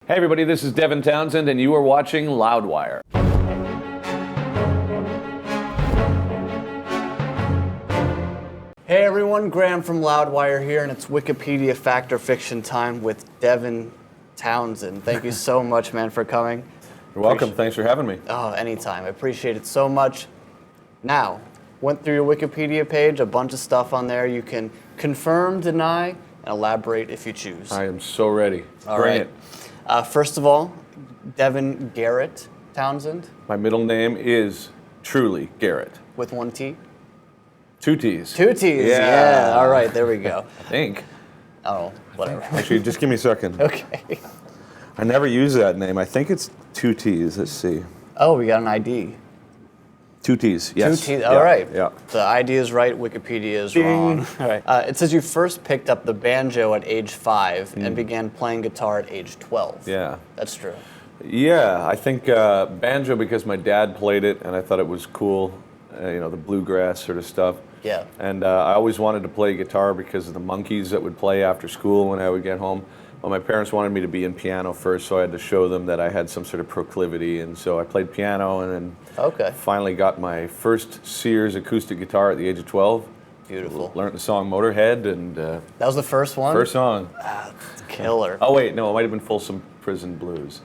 Hey everybody, this is Devin Townsend and you are watching Loudwire. Hey everyone, Graham from Loudwire here, and it's Wikipedia Fact or Fiction time with Devin Townsend. Thank you so much, man, for coming. You're welcome. Thanks for having me. Oh, anytime. I appreciate it so much. Now, went through your Wikipedia page, a bunch of stuff on there. You can confirm, deny, and elaborate if you choose. I am so ready. All Bring right. it. First of all, Devin Garrett Townsend. My middle name is truly Garrett. With one T? Two T's. Two T's, yeah. All right, there we go. I think. Oh, whatever. Actually, just give me a second. Okay. I never use that name. I think it's two T's. Let's see. Oh, we got an ID. Two T's, yes. 2 T's, all right. Yeah. The ID is right, Wikipedia is Ding. wrong. All right. It says you first picked up the banjo at age 5 and began playing guitar at age 12. Yeah. That's true. Yeah, I think banjo because my dad played it and I thought it was cool, the bluegrass sort of stuff. Yeah. And I always wanted to play guitar because of the monkeys that would play after school when I would get home. Well, my parents wanted me to be in piano first, so I had to show them that I had some sort of proclivity, and so I played piano and then finally got my first Sears acoustic guitar at the age of 12. Beautiful. Learned the song Motorhead, and That was the first one? first song. That's killer. Oh wait, no, it might have been Folsom Prison Blues,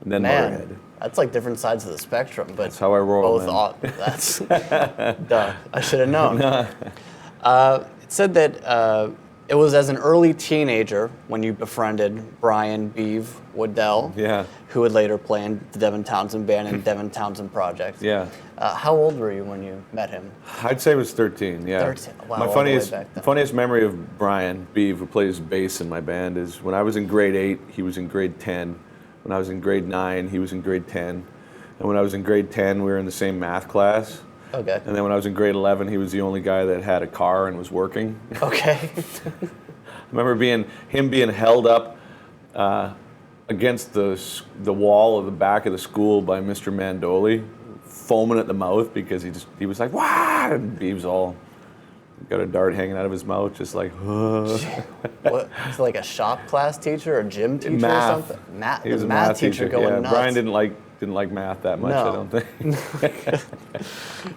and then Man, Motorhead. that's like different sides of the spectrum, but That's how I roll, both. man. That's duh. I should have known. It said that it was as an early teenager when you befriended Brian Beeve Waddell, Yeah. who would later play in the Devin Townsend Band and Devin Townsend Project. Yeah. How old were you when you met him? I'd say it was 13, yeah. 13, wow, My all the way funniest, back then. funniest memory of Brian Beeve, who plays bass in my band, is when I was in grade 8, he was in grade 10. When I was in grade 9, he was in grade 10. And when I was in grade 10, we were in the same math class. Okay. And then when I was in grade 11, he was the only guy that had a car and was working. Okay. I remember him being held up against the wall of the back of the school by Mr. Mandoli, foaming at the mouth because he was like, "Wah!" and he was all got a dart hanging out of his mouth, just like. What? Was it like a shop class teacher or gym teacher Math. or something? Math. He was a math math teacher going yeah, nuts. Brian didn't like math that much, No. I don't think.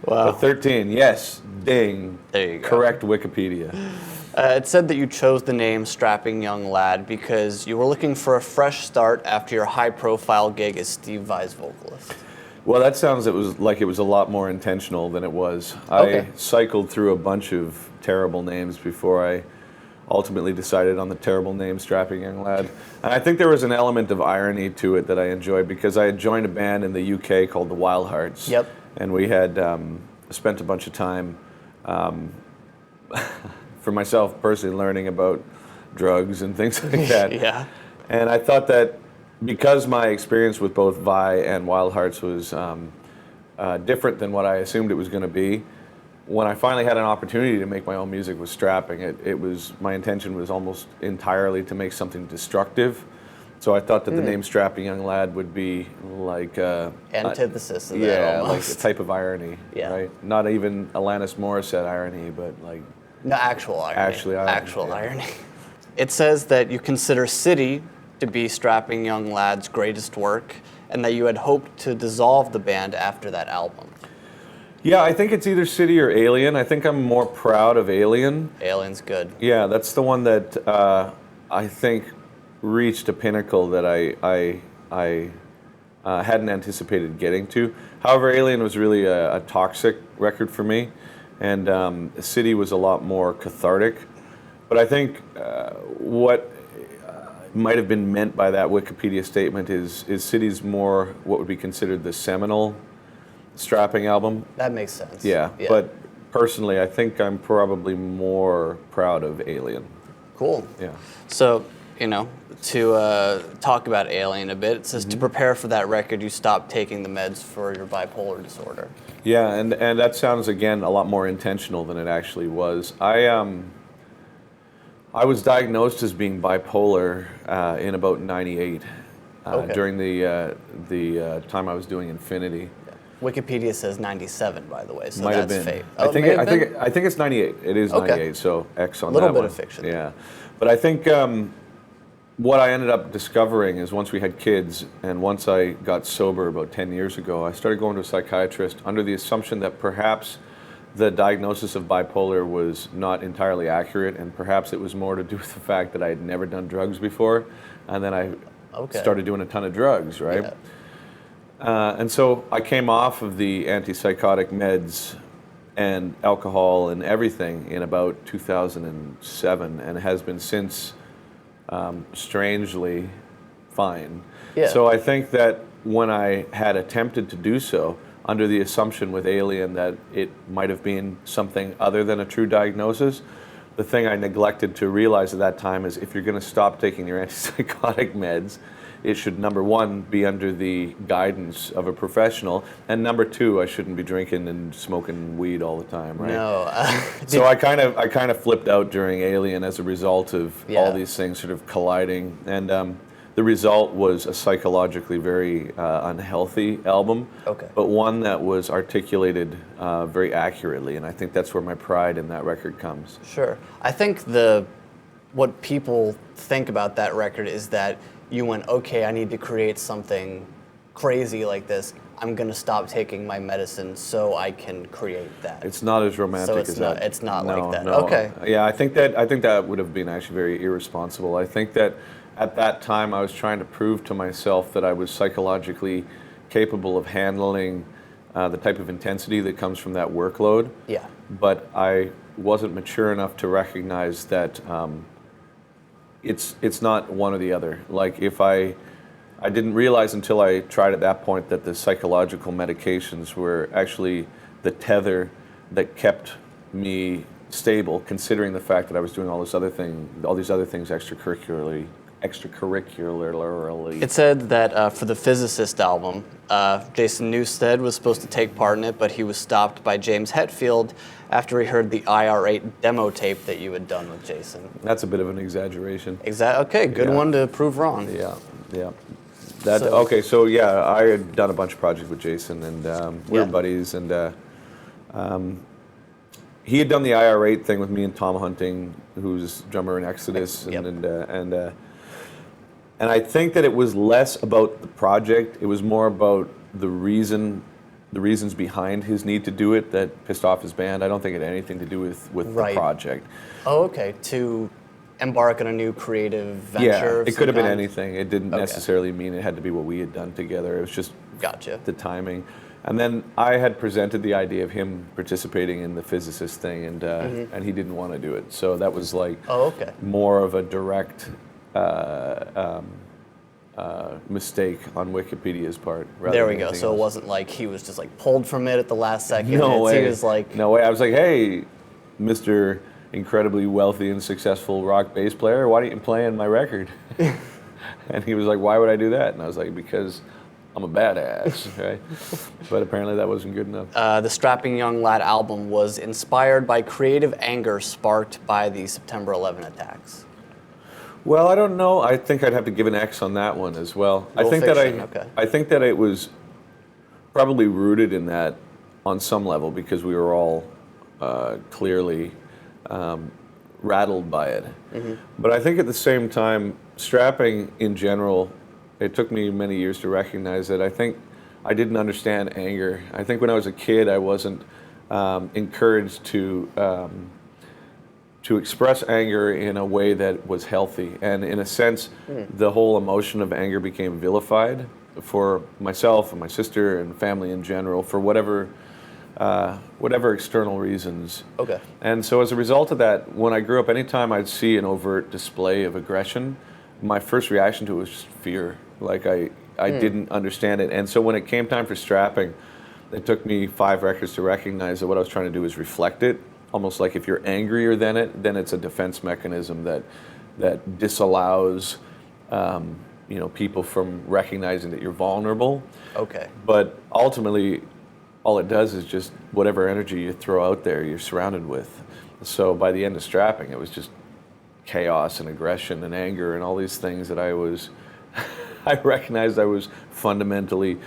Wow. But 13, yes, ding. There you go. Correct Wikipedia. It said that you chose the name Strapping Young Lad because you were looking for a fresh start after your high-profile gig as Steve Vai's vocalist. Well, that sounds it was a lot more intentional than it was. Okay. I cycled through a bunch of terrible names before I ultimately decided on the terrible name Strapping Young Lad. And I think there was an element of irony to it that I enjoyed because I had joined a band in the UK called the Wild Hearts. Yep. And we had spent a bunch of time for myself personally learning about drugs and things like that. Yeah. And I thought that because my experience with both Vi and Wild Hearts was different than what I assumed it was going to be, when I finally had an opportunity to make my own music with Strapping, my intention was almost entirely to make something destructive. So I thought that the name Strapping Young Lad would be like Antithesis of that yeah, like almost. a type of irony, Yeah. right? Not even Alanis Morissette irony, but like No, actual irony. Actually irony, Actual yeah. irony. It says that you consider City to be Strapping Young Lad's greatest work and that you had hoped to dissolve the band after that album. yeah, I think it's either City or Alien. I think I'm more proud of Alien. Alien's good. Yeah, that's the one that I think reached a pinnacle that I hadn't anticipated getting to. However, Alien was really a toxic record for me, and City was a lot more cathartic. But I think what might have been meant by that Wikipedia statement is City's more what would be considered the seminal Strapping album. That makes sense. Yeah, but personally, I think I'm probably more proud of Alien. Cool. Yeah. So, to talk about Alien a bit, it says to prepare for that record, you stopped taking the meds for your bipolar disorder. Yeah, and that sounds, again, a lot more intentional than it actually was. I was diagnosed as being bipolar in about '98 during the time I was doing Infinity. Wikipedia says 97, by the way, so Might have that's been. fake. I Oh, think it may have been? I think it's 98. It is Okay. 98. So X on Little that bit one. of fiction. Yeah, but I think what I ended up discovering is once we had kids and once I got sober about 10 years ago, I started going to a psychiatrist under the assumption that perhaps the diagnosis of bipolar was not entirely accurate, and perhaps it was more to do with the fact that I had never done drugs before, and then I started doing a ton of drugs, right? Yeah. And so I came off of the antipsychotic meds and alcohol and everything in about 2007, and has been since strangely fine. Yeah. So I think that when I had attempted to do so, under the assumption with Alien that it might have been something other than a true diagnosis, the thing I neglected to realize at that time is if you're going to stop taking your antipsychotic meds, it should, number one, be under the guidance of a professional, and number two, I shouldn't be drinking and smoking weed all the time, right? No. So I kind of flipped out during Alien as a result of all these things sort of colliding, and the result was a psychologically very unhealthy album, but one that was articulated very accurately, and I think that's where my pride in that record comes. Sure. I think what people think about that record is that you went, okay, I need to create something crazy like this. I'm going to stop taking my medicine so I can create that. It's not as romantic as that. It's not no, like that. No. Okay. Yeah, I think that would have been actually very irresponsible. I think that at that time I was trying to prove to myself that I was psychologically capable of handling the type of intensity that comes from that workload. Yeah. But I wasn't mature enough to recognize that it's not one or the other. Like if I didn't realize until I tried at that point that the psychological medications were actually the tether that kept me stable, considering the fact that I was doing all these other things extracurricularly. It said that for the Physicist album, Jason Newsted was supposed to take part in it, but he was stopped by James Hetfield after he heard the IR8 demo tape that you had done with Jason. That's a bit of an exaggeration. Okay, good one to prove wrong. Yeah. So I had done a bunch of projects with Jason, and we were buddies, and he had done the IR8 thing with me and Tom Hunting, who's drummer in Exodus, and I think that it was less about the project. It was more about the reasons behind his need to do it that pissed off his band. I don't think it had anything to do with the project. Oh, okay. To embark on a new creative venture. Yeah, it could have been anything. It didn't necessarily mean it had to be what we had done together. It was just the timing. And then I had presented the idea of him participating in the Physicist thing, and he didn't want to do it. So that was like more of a direct mistake on Wikipedia's part. There we go. So it wasn't like he was just like pulled from it at the last second. No way. He was like, no way. I was like, hey, Mr. incredibly wealthy and successful rock bass player, why don't you play on my record? And he was like, why would I do that? And I was like, because I'm a badass, right? But apparently that wasn't good enough. The Strapping Young Lad album was inspired by creative anger sparked by the September 11 attacks. Well, I don't know. I think I'd have to give an X on that one as well. I think that it was probably rooted in that on some level because we were all clearly rattled by it. Mm-hmm. But I think at the same time, strapping in general, it took me many years to recognize that I think I didn't understand anger. I think when I was a kid, I wasn't encouraged to express anger in a way that was healthy. And in a sense, the whole emotion of anger became vilified for myself and my sister and family in general for whatever external reasons. Okay. And so as a result of that, when I grew up, anytime I'd see an overt display of aggression, my first reaction to it was just fear. Like I didn't understand it. And so when it came time for strapping, it took me 5 records to recognize that what I was trying to do is reflect it. Almost like if you're angrier than it, then it's a defense mechanism that disallows people from recognizing that you're vulnerable. Okay. But ultimately, all it does is just whatever energy you throw out there, you're surrounded with. So by the end of strapping, it was just chaos and aggression and anger and all these things that I recognized I was fundamentally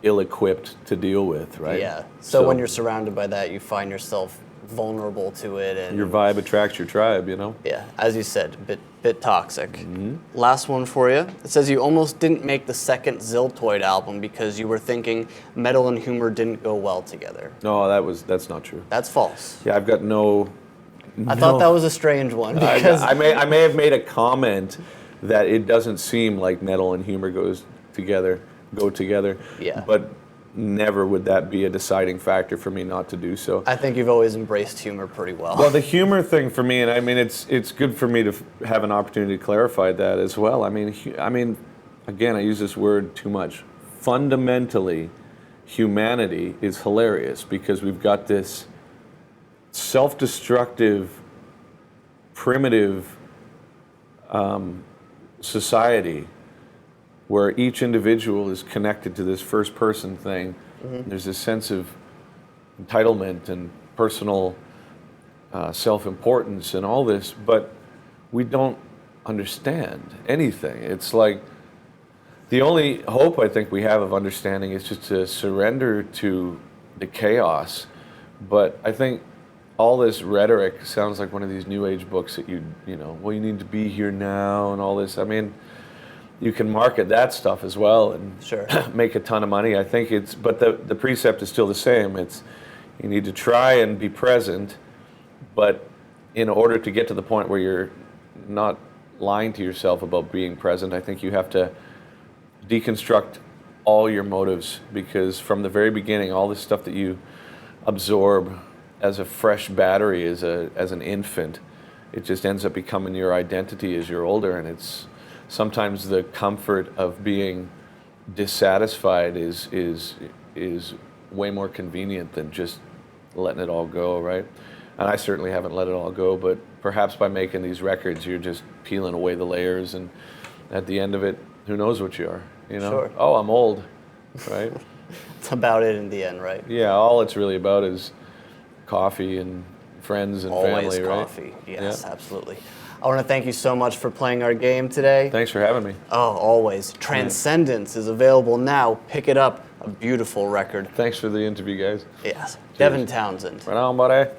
ill-equipped to deal with, right? Yeah. So when you're surrounded by that, you find yourself vulnerable to it, and your vibe attracts your tribe, you know? Yeah, as you said, a bit Bit toxic. Last one for you. It says you almost didn't make the second Ziltoid album because you were thinking metal and humor didn't go well together. No, that's not true. That's false. Yeah, I've got no. I thought that was a strange one because I may have made a comment that it doesn't seem like metal and humor go together. Yeah. But never would that be a deciding factor for me not to do so. I think you've always embraced humor pretty well. Well, the humor thing for me, and I mean, it's good for me to have an opportunity to clarify that as well. I mean, again, I use this word too much. Fundamentally, humanity is hilarious because we've got this self-destructive, primitive society where each individual is connected to this first-person thing. There's this sense of entitlement and personal self-importance and all this, but we don't understand anything. It's like the only hope I think we have of understanding is just to surrender to the chaos. But I think all this rhetoric sounds like one of these New Age books that you need to be here now and all this. I mean, you can market that stuff as well and Sure. make a ton of money. I think but the precept is still the same. It's you need to try and be present, but in order to get to the point where you're not lying to yourself about being present, I think you have to deconstruct all your motives, because from the very beginning, all this stuff that you absorb as a fresh battery as an infant, it just ends up becoming your identity as you're older, and it's sometimes the comfort of being dissatisfied is way more convenient than just letting it all go, right? And I certainly haven't let it all go, but perhaps by making these records, you're just peeling away the layers, and at the end of it, who knows what you are, you know? Sure. Oh, I'm old, right? It's about it in the end, right? Yeah, all it's really about is coffee and friends and Always family, right? coffee. Yes, Yeah. absolutely. I want to thank you so much for playing our game today. Thanks for having me. Oh, always. Transcendence is available now. Pick it up. A beautiful record. Thanks for the interview, guys. Yes. Devin Townsend. Right on, buddy.